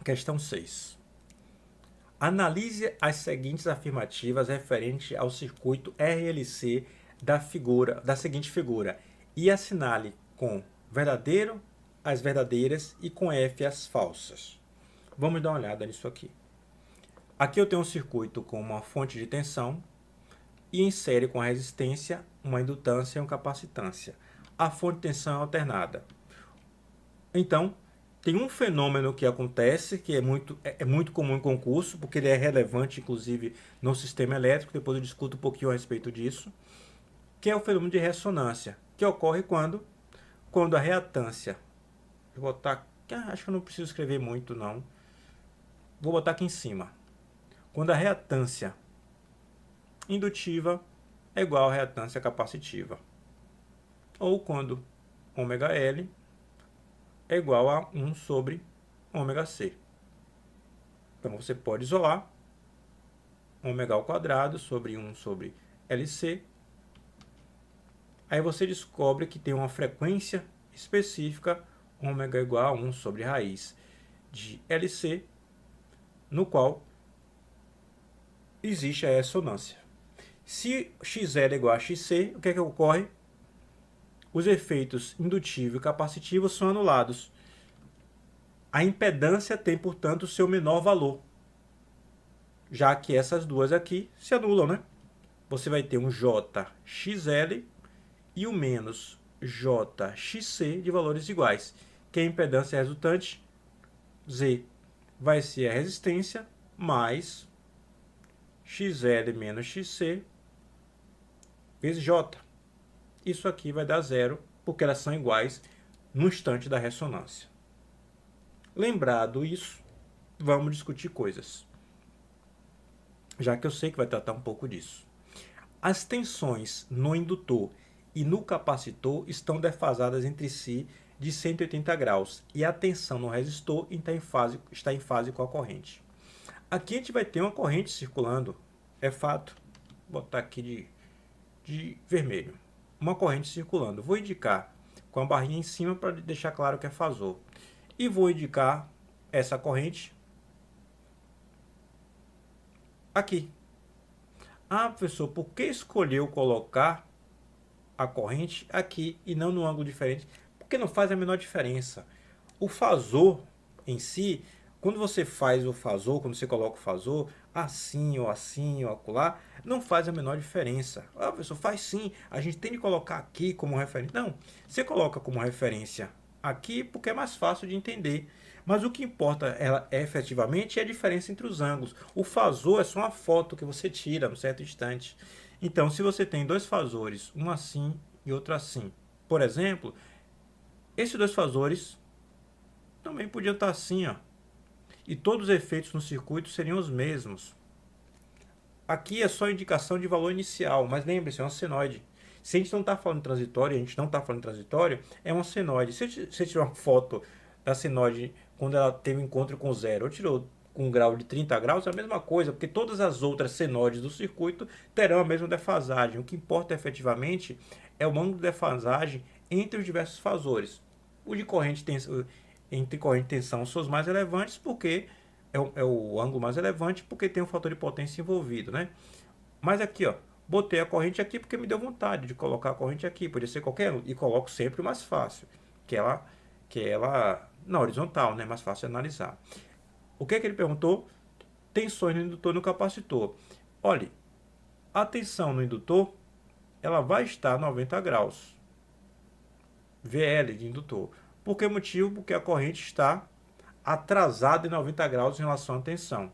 Questão 6. Analise as seguintes afirmativas referentes ao circuito RLC da seguinte figura e assinale com verdadeiro as verdadeiras e com F as falsas. Vamos dar uma olhada nisso aqui. Aqui eu tenho um circuito com uma fonte de tensão e em série com a resistência, uma indutância e uma capacitância. A fonte de tensão é alternada. Então, tem um fenômeno que acontece, que é muito comum em concurso, porque ele é relevante, inclusive, no sistema elétrico, depois eu discuto um pouquinho a respeito disso, que é o fenômeno de ressonância, que ocorre quando a reatância... Vou botar... Acho que eu não preciso escrever muito, não. Vou botar aqui em cima. Quando a reatância indutiva é igual à reatância capacitiva. Ou quando ômega-L é igual a 1 sobre ômega-C. Então, você pode isolar ômega ao quadrado sobre 1 sobre LC. Aí você descobre que tem uma frequência específica, ômega igual a 1 sobre raiz de LC, no qual existe a ressonância. Se XL é igual a XC, o que é que ocorre? Os efeitos indutivo e capacitivo são anulados. A impedância tem, portanto, o seu menor valor, já que essas duas aqui se anulam, né? Você vai ter um JXL e o menos JXC de valores iguais. Que é a impedância resultante? Z vai ser a resistência mais XL menos XC vezes J. Isso aqui vai dar zero, porque elas são iguais no instante da ressonância. Lembrado isso, vamos discutir coisas, já que eu sei que vai tratar um pouco disso. As tensões no indutor e no capacitor estão defasadas entre si de 180 graus, e a tensão no resistor está em fase com a corrente. Aqui a gente vai ter uma corrente circulando, é fato. Vou botar aqui de vermelho. Uma corrente circulando. Vou indicar com a barrinha em cima para deixar claro que é fasor. E vou indicar essa corrente aqui. Ah, professor, por que escolheu colocar a corrente aqui e não num ângulo diferente? Porque não faz a menor diferença. O fasor em si, quando você faz o fasor, quando você coloca o fasor, assim ou acolá, não faz a menor diferença. Ah, professor, faz sim. A gente tem de colocar aqui como referência. Não, você coloca como referência aqui porque é mais fácil de entender. Mas o que importa efetivamente é a diferença entre os ângulos. O fasor é só uma foto que você tira num certo instante. Então, se você tem dois fasores, um assim e outro assim, por exemplo, esses dois fasores também podiam estar assim, ó. E todos os efeitos no circuito seriam os mesmos. Aqui é só indicação de valor inicial, mas lembre-se, é uma senoide. Se a gente não está falando transitório, é uma senoide. Se você tirar uma foto da senoide quando ela teve um encontro com zero, ou tirou com um grau de 30 graus, é a mesma coisa, porque todas as outras senoides do circuito terão a mesma defasagem. O que importa efetivamente é o ângulo de defasagem entre os diversos fasores. O de corrente entre corrente e tensão são os mais relevantes, porque é o ângulo mais relevante, porque tem um fator de potência envolvido, né? Mas aqui, ó, botei a corrente aqui porque me deu vontade de colocar a corrente aqui, podia ser qualquer um, e coloco sempre o mais fácil, que ela na horizontal, né? Mais fácil de analisar. O que é que ele perguntou? Tensões no indutor e no capacitor. Olha, a tensão no indutor, ela vai estar 90 graus. VL de indutor. Por que motivo? Porque a corrente está atrasada em 90 graus em relação à tensão.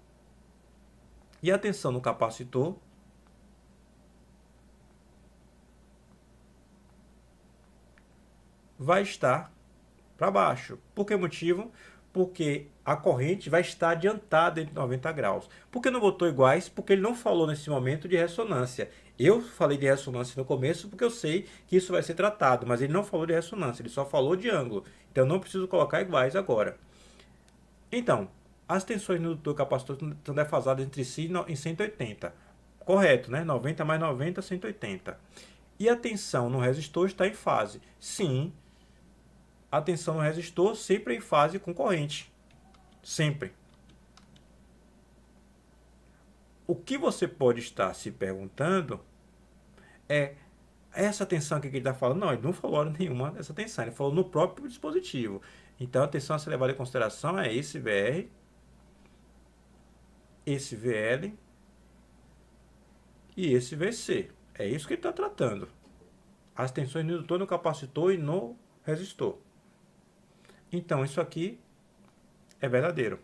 E a tensão no capacitor vai estar para baixo. Por que motivo? Porque a corrente vai estar adiantada em 90 graus. Por que não botou iguais? Porque ele não falou nesse momento de ressonância. Eu falei de ressonância no começo porque eu sei que isso vai ser tratado, mas ele não falou de ressonância, ele só falou de ângulo. Então eu não preciso colocar iguais agora. Então, as tensões no indutor e capacitor estão defasadas entre si em 180. Correto, né? 90 mais 90, 180. E a tensão no resistor está em fase. Sim, a tensão no resistor sempre é em fase com corrente. Sempre. O que você pode estar se perguntando é essa tensão aqui que ele está falando. Não, ele não falou hora nenhuma dessa tensão, ele falou no próprio dispositivo. Então a tensão a ser levada em consideração é esse VR, esse VL e esse VC. É isso que ele está tratando. As tensões no indutor, no capacitor e no resistor. Então isso aqui é verdadeiro.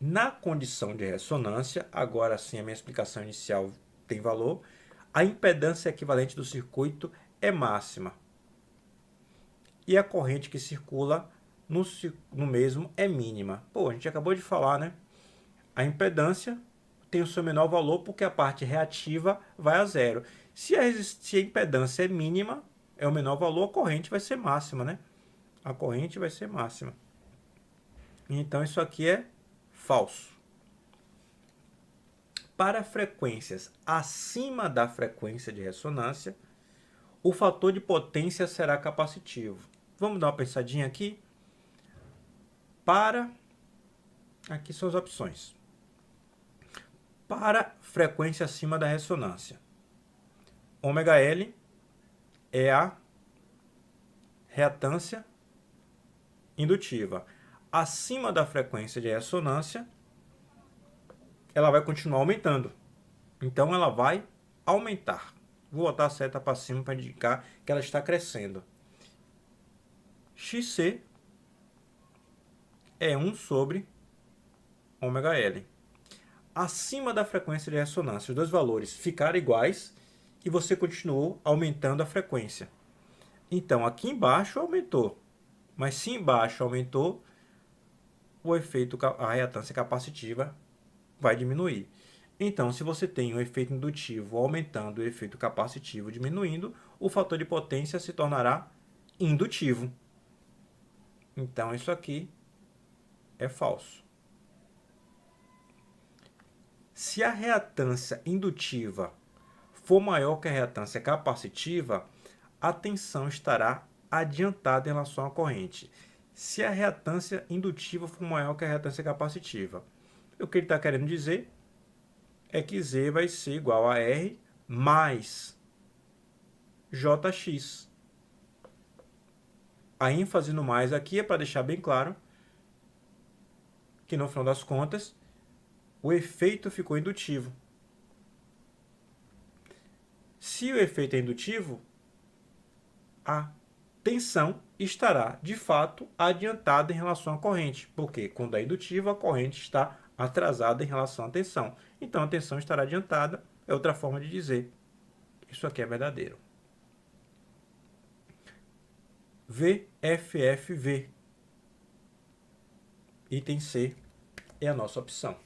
Na condição de ressonância, agora sim a minha explicação inicial tem valor, a impedância equivalente do circuito é máxima. E a corrente que circula no mesmo é mínima. Pô, a gente acabou de falar, né? A impedância tem o seu menor valor porque a parte reativa vai a zero. Se a impedância é mínima, é o menor valor, a corrente vai ser máxima, né? A corrente vai ser máxima. Então isso aqui é falso. Para frequências acima da frequência de ressonância, o fator de potência será capacitivo. Vamos dar uma pensadinha aqui? Aqui são as opções. Para frequência acima da ressonância, ômega-L é a reatância indutiva. Acima da frequência de ressonância, ela vai continuar aumentando. Então ela vai aumentar. Vou botar a seta para cima para indicar que ela está crescendo. XC é 1 sobre ômega-L. Acima da frequência de ressonância, os dois valores ficaram iguais e você continuou aumentando a frequência. Então aqui embaixo aumentou, mas se embaixo aumentou, o efeito, a reatância capacitiva vai diminuir. Então, se você tem o efeito indutivo aumentando e o efeito capacitivo diminuindo, o fator de potência se tornará indutivo. Então, isso aqui é falso. Se a reatância indutiva for maior que a reatância capacitiva, a tensão estará adiantada em relação à corrente. Se a reatância indutiva for maior que a reatância capacitiva, o que ele está querendo dizer é que Z vai ser igual a R mais JX. A ênfase no mais aqui é para deixar bem claro que no final das contas o efeito ficou indutivo. Se o efeito é indutivo, a tensão estará de fato adiantada em relação à corrente, porque quando é indutiva a corrente está atrasada em relação à tensão. Então a tensão estará adiantada, é outra forma de dizer. Isso aqui é verdadeiro. VFFV. Item C é a nossa opção.